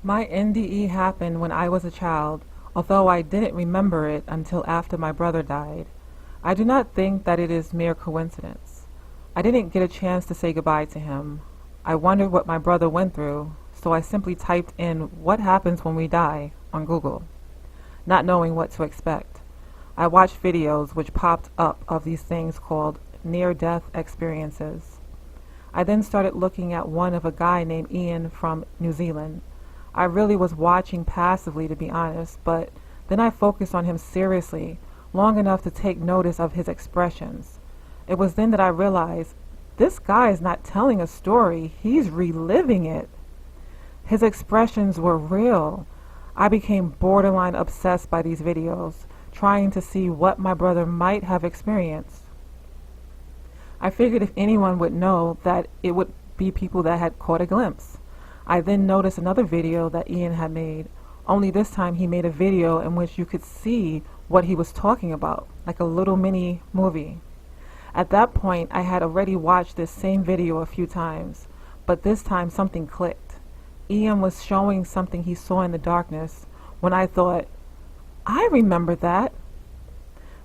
My NDE happened when I was a child, although I didn't remember it until after my brother died. I do not think that it is mere coincidence. I didn't get a chance to say goodbye to him. I wondered what my brother went through, so I simply typed in "what happens when we die" on Google, not knowing what to expect. I watched videos which popped up of these things called near-death experiences. I then started looking at one of a guy named Ian from New Zealand. I really was watching passively, to be honest, but then I focused on him seriously, long enough to take notice of his expressions. It was then that I realized, this guy is not telling a story, he's reliving it. His expressions were real. I became borderline obsessed by these videos, trying to see what my brother might have experienced. I figured if anyone would know, that it would be people that had caught a glimpse. I then noticed another video that Ian had made, only this time he made a video in which you could see what he was talking about, like a little mini movie. At that point, I had already watched this same video a few times, but this time something clicked. Ian was showing something he saw in the darkness when I thought, I remember that.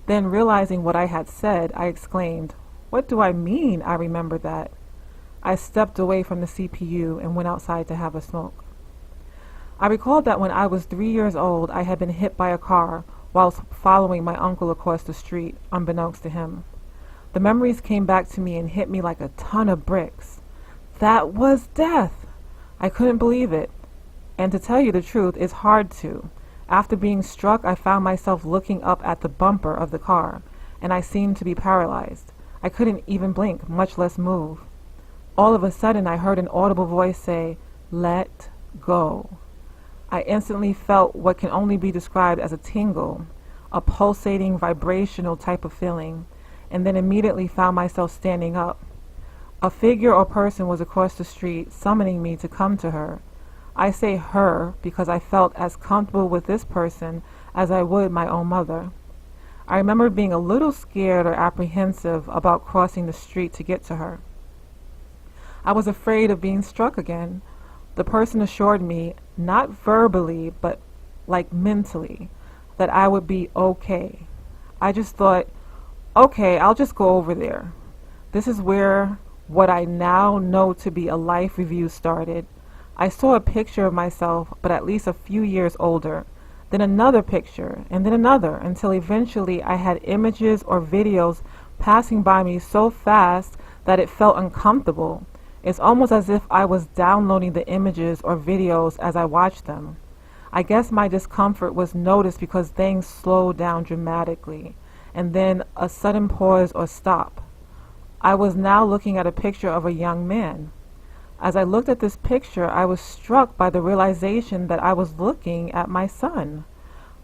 Then realizing what I had said, I exclaimed, what do I mean I remember that? I stepped away from the CPU and went outside to have a smoke. I recalled that when I was 3 years old, I had been hit by a car whilst following my uncle across the street, unbeknownst to him. The memories came back to me and hit me like a ton of bricks. That was death! I couldn't believe it. And to tell you the truth, it's hard to. After being struck, I found myself looking up at the bumper of the car, and I seemed to be paralyzed. I couldn't even blink, much less move. All of a sudden, I heard an audible voice say, "Let go." I instantly felt what can only be described as a tingle, a pulsating, vibrational type of feeling, and then immediately found myself standing up. A figure or person was across the street, summoning me to come to her. I say her because I felt as comfortable with this person as I would my own mother. I remember being a little scared or apprehensive about crossing the street to get to her. I was afraid of being struck again. The person assured me, not verbally, but like mentally, that I would be okay. I just thought, okay, I'll just go over there. This is where what I now know to be a life review started. I saw a picture of myself, but at least a few years older, then another picture, and then another, until eventually I had images or videos passing by me so fast that it felt uncomfortable. It's almost as if I was downloading the images or videos as I watched them. I guess my discomfort was noticed because things slowed down dramatically, and then a sudden pause or stop. I was now looking at a picture of a young man. As I looked at this picture, I was struck by the realization that I was looking at my son.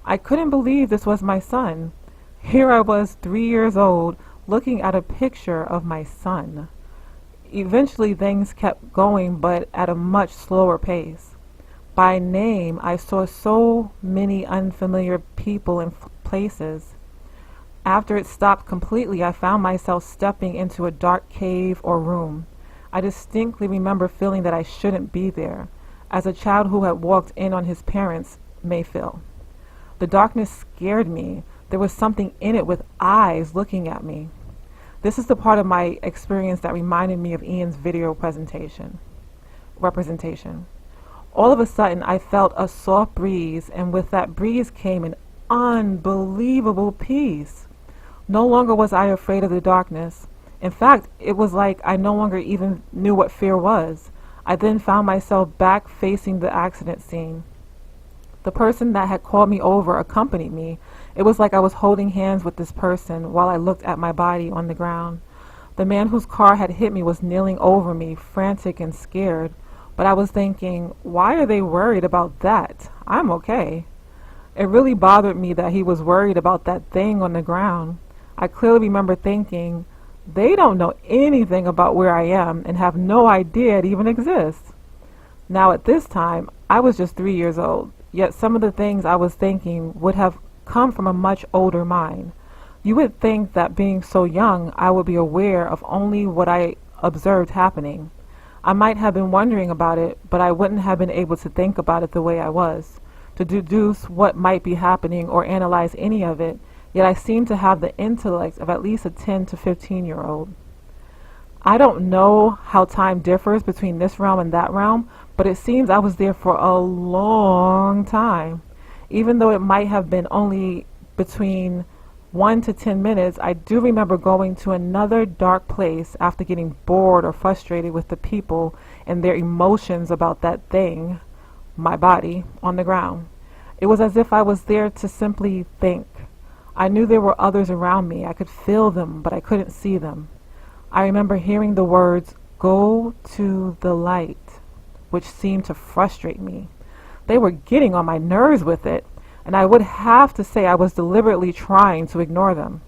I couldn't believe this was my son. Here I was, 3 years old, looking at a picture of my son. Eventually things kept going, but at a much slower pace. By name, I saw so many unfamiliar people and places. After it stopped completely, I found myself stepping into a dark cave or room. I distinctly remember feeling that I shouldn't be there, as a child who had walked in on his parents may feel. The darkness scared me. There was something in it with eyes looking at me. This is the part of my experience that reminded me of Ian's video representation. All of a sudden, I felt a soft breeze, and with that breeze came an unbelievable peace. No longer was I afraid of the darkness. In fact, it was like I no longer even knew what fear was. I then found myself back facing the accident scene. The person that had called me over accompanied me. It was like I was holding hands with this person while I looked at my body on the ground. The man whose car had hit me was kneeling over me, frantic and scared. But I was thinking, why are they worried about that? I'm okay. It really bothered me that he was worried about that thing on the ground. I clearly remember thinking, they don't know anything about where I am and have no idea it even exists. Now at this time, I was just 3 years old, yet some of the things I was thinking would have come from a much older mind. You would think that being so young, I would be aware of only what I observed happening. I might have been wondering about it, but I wouldn't have been able to think about it the way I was, to deduce what might be happening or analyze any of it, yet I seemed to have the intellect of at least a 10 to 15-year-old. I don't know how time differs between this realm and that realm, but it seems I was there for a long time. Even though it might have been only between 1 to 10 minutes, I do remember going to another dark place after getting bored or frustrated with the people and their emotions about that thing, my body, on the ground. It was as if I was there to simply think. I knew there were others around me. I could feel them, but I couldn't see them. I remember hearing the words, "Go to the light," which seemed to frustrate me. They were getting on my nerves with it, and I would have to say I was deliberately trying to ignore them.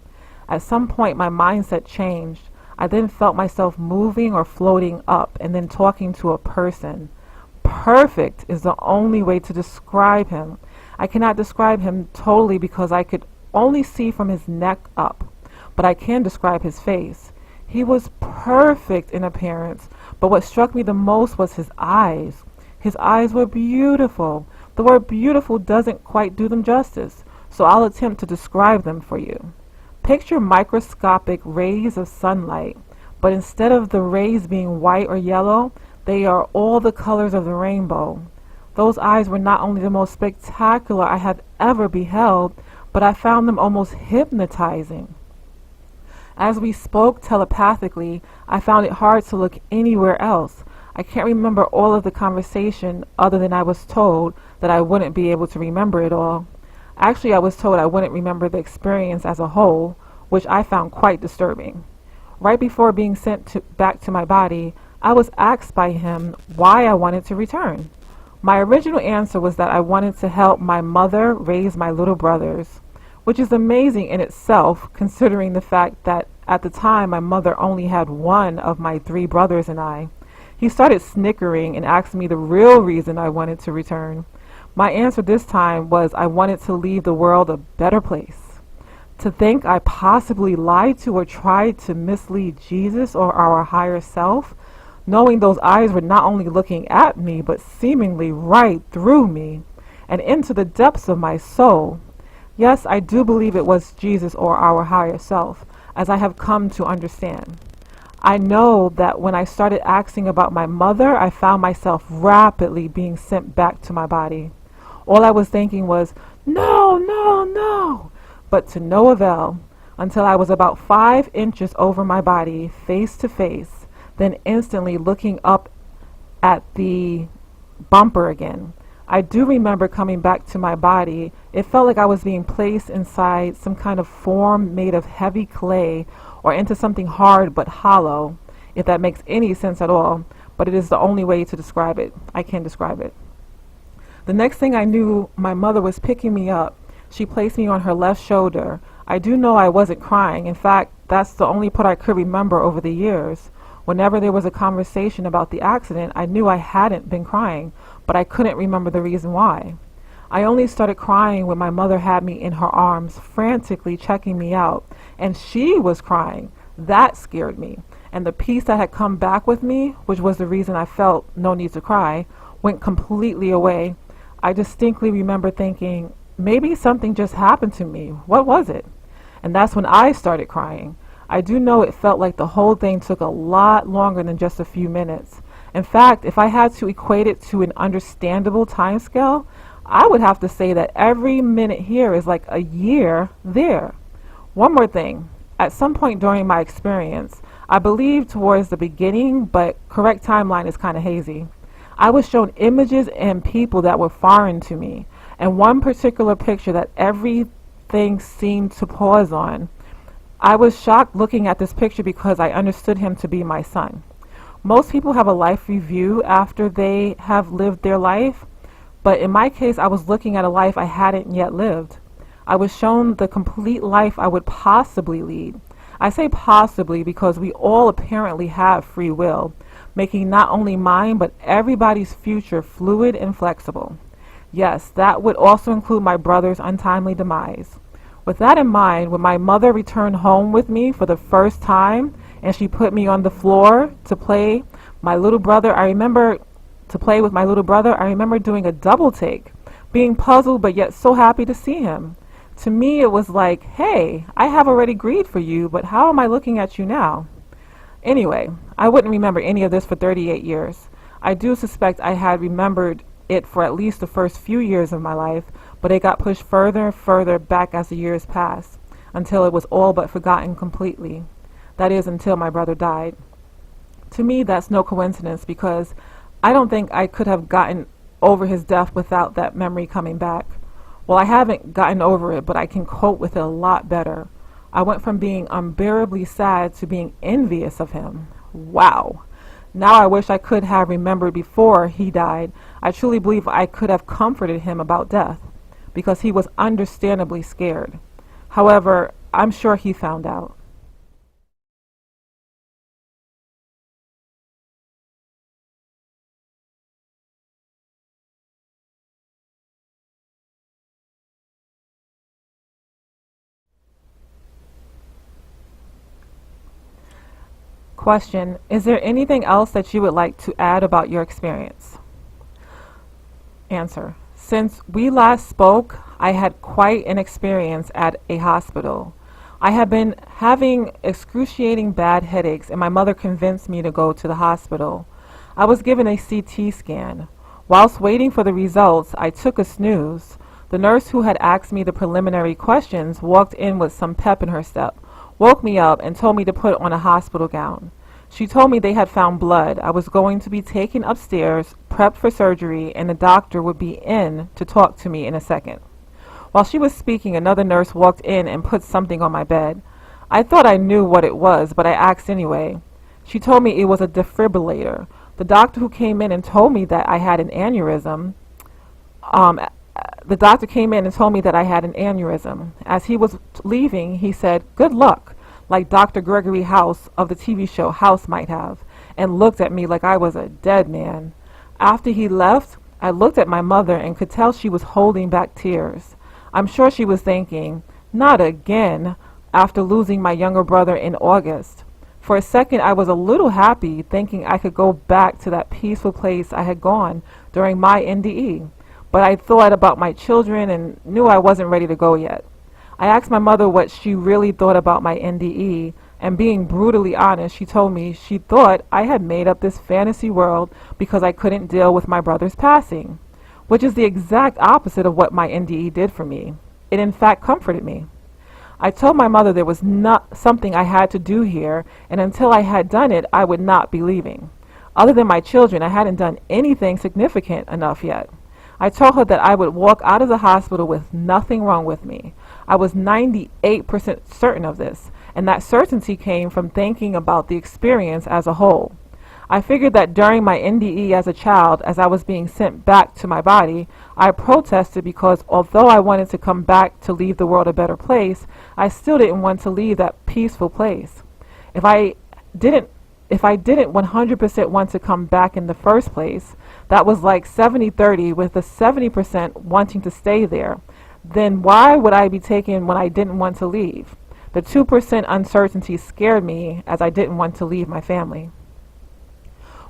At some point, my mindset changed. I then felt myself moving or floating up and then talking to a person. Perfect is the only way to describe him. I cannot describe him totally because I could only see from his neck up, but I can describe his face. He was perfect in appearance, but what struck me the most was his eyes. His eyes were beautiful. The word beautiful doesn't quite do them justice, so I'll attempt to describe them for you. Picture microscopic rays of sunlight, but instead of the rays being white or yellow, they are all the colors of the rainbow. Those eyes were not only the most spectacular I have ever beheld, but I found them almost hypnotizing. As we spoke telepathically, I found it hard to look anywhere else. I can't remember all of the conversation other than I was told that I wouldn't be able to remember it all. Actually, I was told I wouldn't remember the experience as a whole, which I found quite disturbing. Right before being sent back to my body, I was asked by him why I wanted to return. My original answer was that I wanted to help my mother raise my little brothers, which is amazing in itself, considering the fact that at the time my mother only had one of my 3 brothers and I. He started snickering and asked me the real reason I wanted to return. My answer this time was I wanted to leave the world a better place. To think I possibly lied to or tried to mislead Jesus or our higher self, knowing those eyes were not only looking at me, but seemingly right through me and into the depths of my soul. Yes, I do believe it was Jesus or our higher self, as I have come to understand. I know that when I started asking about my mother, I found myself rapidly being sent back to my body. All I was thinking was, no, no, no, but to no avail, until I was about 5 inches over my body, face to face, then instantly looking up at the bumper again. I do remember coming back to my body. It felt like I was being placed inside some kind of form made of heavy clay or into something hard but hollow, if that makes any sense at all, but it is the only way to describe it. I can describe it. The next thing I knew, my mother was picking me up. She placed me on her left shoulder. I do know I wasn't crying. In fact, that's the only part I could remember over the years. Whenever there was a conversation about the accident, I knew I hadn't been crying, but I couldn't remember the reason why. I only started crying when my mother had me in her arms, frantically checking me out, and she was crying. That scared me, and the peace that had come back with me, which was the reason I felt no need to cry, went completely away. I distinctly remember thinking, maybe something just happened to me. What was it? And that's when I started crying. I do know it felt like the whole thing took a lot longer than just a few minutes. In fact, if I had to equate it to an understandable time scale, I would have to say that every minute here is like a year there. One more thing. At some point during my experience, I believe towards the beginning, but correct timeline is kind of hazy, I was shown images and people that were foreign to me, and one particular picture that everything seemed to pause on. I was shocked looking at this picture because I understood him to be my son. Most people have a life review after they have lived their life, but in my case, I was looking at a life I hadn't yet lived. I was shown the complete life I would possibly lead. I say possibly because we all apparently have free will, making not only mine but everybody's future fluid and flexible. Yes, that would also include my brother's untimely demise. With that in mind, when my mother returned home with me for the first time and she put me on the floor to play, My little brother, I remember to play with my little brother, I remember doing a double take, being puzzled but yet so happy to see him. To me, it was like, hey, I have already grieved for you, but how am I looking at you now? Anyway, I wouldn't remember any of this for 38 years. I do suspect I had remembered it for at least the first few years of my life, but it got pushed further and further back as the years passed, until it was all but forgotten completely. That is, until my brother died. To me, that's no coincidence, because I don't think I could have gotten over his death without that memory coming back. Well, I haven't gotten over it, but I can cope with it a lot better. I went from being unbearably sad to being envious of him. Wow. Now I wish I could have remembered before he died. I truly believe I could have comforted him about death, because he was understandably scared. However, I'm sure he found out. Question: is there anything else that you would like to add about your experience? Answer: since we last spoke, I had quite an experience at a hospital. I had been having excruciating bad headaches, and my mother convinced me to go to the hospital. I was given a CT scan. Whilst waiting for the results, I took a snooze. The nurse who had asked me the preliminary questions walked in with some pep in her step, woke me up, and told me to put on a hospital gown. She told me they had found blood. I was going to be taken upstairs, prepped for surgery, and the doctor would be in to talk to me in a second. While she was speaking, another nurse walked in and put something on my bed. I thought I knew what it was, but I asked anyway. She told me it was a defibrillator. The doctor who came in and told me that I had an aneurysm, As he was leaving, he said, "Good luck," like Dr. Gregory House of the TV show House might have, and looked at me like I was a dead man. After he left, I looked at my mother and could tell she was holding back tears. I'm sure she was thinking, "Not again," after losing my younger brother in August. For a second, I was a little happy, thinking I could go back to that peaceful place I had gone during my NDE. But I thought about my children and knew I wasn't ready to go yet. I asked my mother what she really thought about my NDE, and being brutally honest, she told me she thought I had made up this fantasy world because I couldn't deal with my brother's passing, which is the exact opposite of what my NDE did for me. It in fact comforted me. I told my mother there was not something I had to do here, and until I had done it, I would not be leaving. Other than my children, I hadn't done anything significant enough yet. I told her that I would walk out of the hospital with nothing wrong with me. I was 98% certain of this, and that certainty came from thinking about the experience as a whole. I figured that during my NDE as a child, as I was being sent back to my body, I protested because although I wanted to come back to leave the world a better place, I still didn't want to leave that peaceful place. If I didn't 100% want to come back in the first place, that was like 70-30 with the 70% wanting to stay there, then why would I be taken when I didn't want to leave? The 2% uncertainty scared me, as I didn't want to leave my family.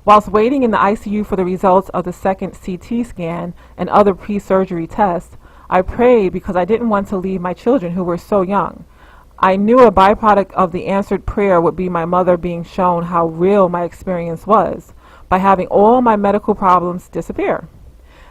Whilst waiting in the ICU for the results of the second CT scan and other pre-surgery tests, I prayed because I didn't want to leave my children who were so young. I knew a byproduct of the answered prayer would be my mother being shown how real my experience was by having all my medical problems disappear.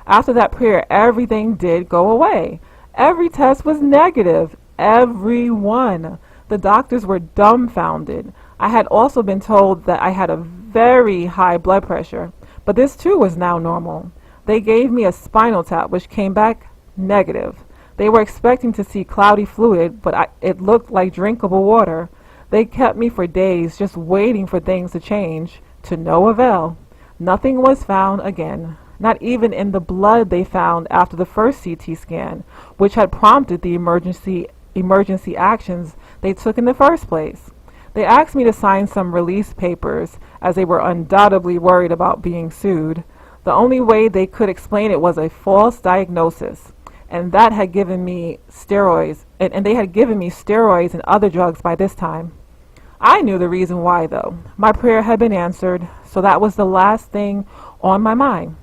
After that prayer, everything did go away. Every test was negative. Every one. The doctors were dumbfounded. I had also been told that I had a very high blood pressure, but this too was now normal. They gave me a spinal tap, which came back negative. They were expecting to see cloudy fluid, but it looked like drinkable water. They kept me for days just waiting for things to change, to no avail. Nothing was found again, not even in the blood they found after the first CT scan, which had prompted the emergency actions they took in the first place. They asked me to sign some release papers, as they were undoubtedly worried about being sued. The only way they could explain it was a false diagnosis, and that had given me steroids, and they had given me steroids and other drugs by this time. I knew the reason why, though. My prayer had been answered, so that was the last thing on my mind.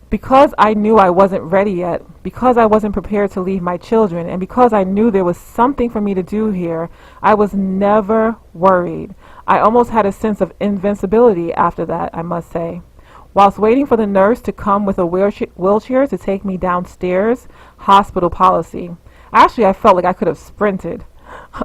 Because I knew I wasn't ready yet, because I wasn't prepared to leave my children, and because I knew there was something for me to do here, I was never worried. I almost had a sense of invincibility after that, I must say. Whilst waiting for the nurse to come with a wheelchair to take me downstairs, hospital policy. Actually, I felt like I could have sprinted.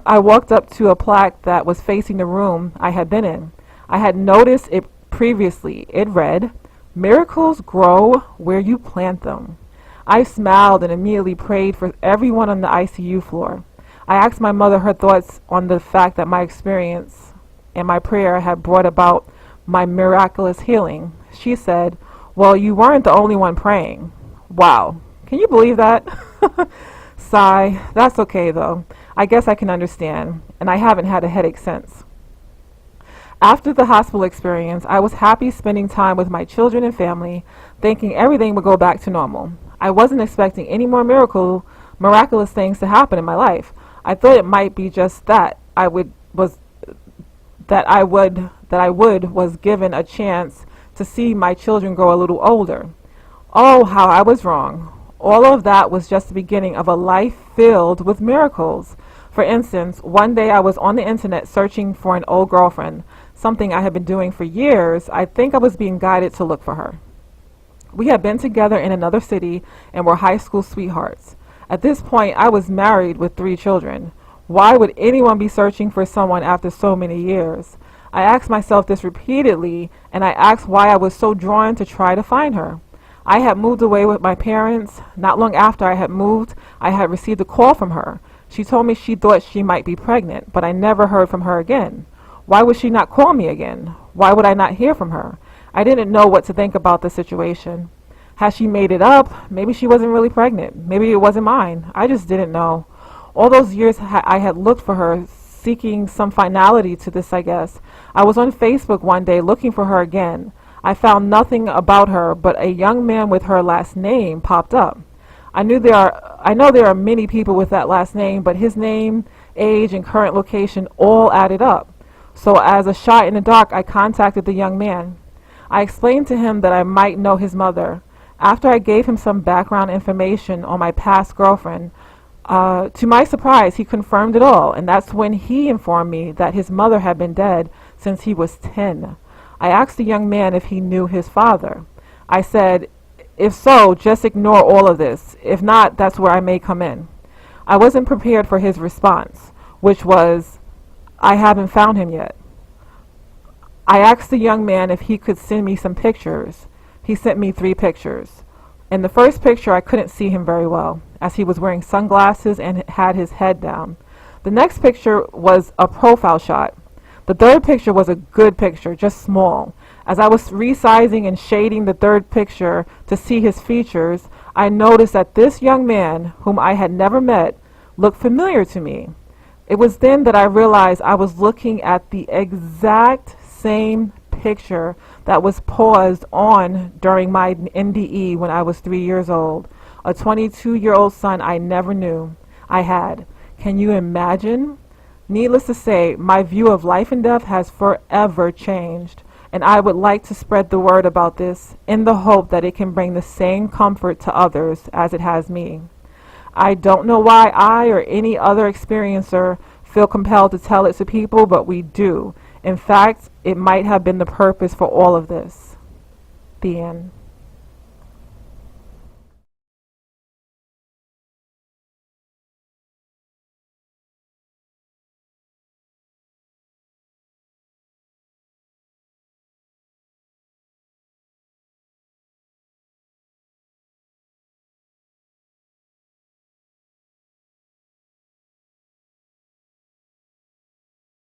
I walked up to a plaque that was facing the room I had been in. I had noticed it previously. It read, "Miracles grow where you plant them." I smiled and immediately prayed for everyone on the ICU floor. I asked my mother her thoughts on the fact that my experience and my prayer had brought about my miraculous healing. She said, "Well, you weren't the only one praying." Wow. Can you believe that? Sigh. That's okay, though. I guess I can understand, and I haven't had a headache since. After the hospital experience, I was happy spending time with my children and family, thinking everything would go back to normal. I wasn't expecting any more miraculous things to happen in my life. I thought it might be just that I was given a chance to see my children grow a little older. Oh, how I was wrong. All of that was just the beginning of a life filled with miracles. For instance, one day I was on the internet searching for an old girlfriend, something I had been doing for years. I think I was being guided to look for her. We had been together in another city and were high school sweethearts. At this point, I was married with 3 children. Why would anyone be searching for someone after so many years? I asked myself this repeatedly, and I asked why I was so drawn to try to find her. I had moved away with my parents. Not long after I had moved, I had received a call from her. She told me she thought she might be pregnant, but I never heard from her again. Why would she not call me again? Why would I not hear from her? I didn't know what to think about the situation. Had she made it up? Maybe she wasn't really pregnant. Maybe it wasn't mine. I just didn't know. All those years I had looked for her, seeking some finality to this, I guess. I was on Facebook one day looking for her again. I found nothing about her, but a young man with her last name popped up. I know there are many people with that last name, but his name, age, and current location all added up. So as a shot in the dark, I contacted the young man. I explained to him that I might know his mother. After I gave him some background information on my past girlfriend, to my surprise, he confirmed it all, and that's when he informed me that his mother had been dead since he was 10. I asked the young man if he knew his father. I said, "If so, just ignore all of this. If not, that's where I may come in." I wasn't prepared for his response, which was, "I haven't found him yet." I asked the young man if he could send me some pictures. He sent me 3 pictures. In the first picture, I couldn't see him very well, as he was wearing sunglasses and had his head down. The next picture was a profile shot. The third picture was a good picture, just small. As I was resizing and shading the third picture to see his features, I noticed that this young man, whom I had never met, looked familiar to me. It was then that I realized I was looking at the exact same picture that was paused on during my NDE when I was 3 years old. A 22-year-old son I never knew I had. Can you imagine? Needless to say, my view of life and death has forever changed, and I would like to spread the word about this in the hope that it can bring the same comfort to others as it has me. I don't know why I or any other experiencer feel compelled to tell it to people, but we do. In fact, it might have been the purpose for all of this. The end.